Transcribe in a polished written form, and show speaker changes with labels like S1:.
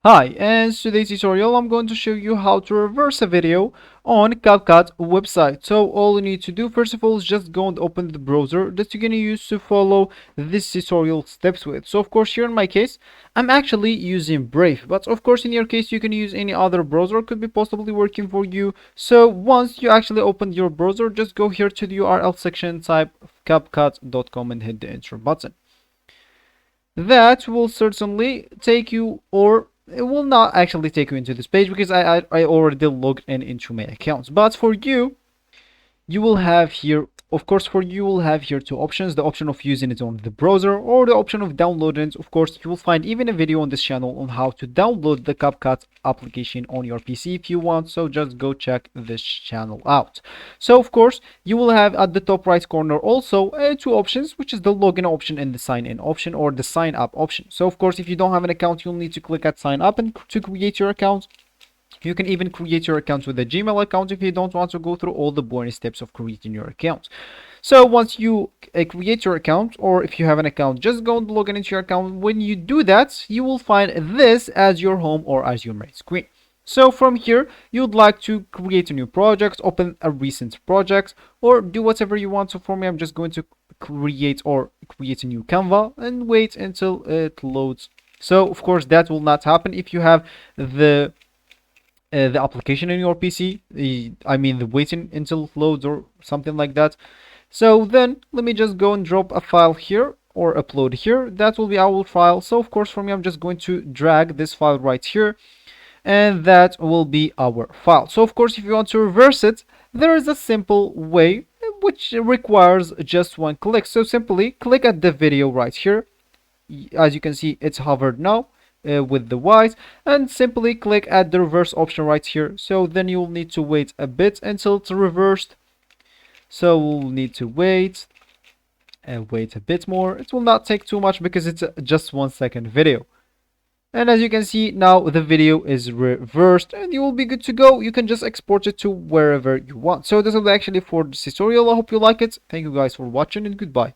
S1: Hi, in today's tutorial I'm going to show you how to reverse a video on CapCut website. So all you need to do first of all is just go and open the browser that you're going to use to follow this tutorial steps with. So of course here in my case I'm actually using Brave, but of course in your case you can use any other browser, could be possibly working for you. So once you actually open your browser, just go here to the URL section, type capcut.com and hit the enter button. That will certainly take you, or it will not actually take you into this page because I already logged in into my accounts. But for you, you will have here, of course, for you will have here two options: the option of using it on the browser or the option of downloading it. Of course, you will find even a video on this channel on how to download the CapCut application on your PC if you want, so just go check this channel out. So of course you will have at the top right corner also two options, which is the login option and the sign in option, or the sign up option. So of course if you don't have an account, you'll need to click at sign up and to create your account. You can even create your account with a Gmail account if you don't want to go through all the boring steps of creating your account. So once you create your account, or if you have an account, just go and log in into your account. When you do that, you will find this as your home or as your main screen. So from here, you'd like to create a new project, open a recent project, or do whatever you want. So for me, I'm just going to create a new Canva and wait until it loads. So of course that will not happen if you have the application in your PC. I mean the waiting until it loads or something like that. So then let me just go and drop a file here or upload here. That will be our file. So of course for me I'm just going to drag this file right here, and that will be our file. So of course if you want to reverse it, there is a simple way which requires just one click. So simply click at the video right here. As you can see, it's hovered now with the white, and simply click at the reverse option right here. So then you'll need to wait a bit until it's reversed. So we'll need to wait and wait a bit more. It will not take too much because it's just 1 second video. And as you can see now, the video is reversed and you will be good to go. You can just export it to wherever you want. So this will be actually for this tutorial. I hope you like it. Thank you guys for watching, and goodbye.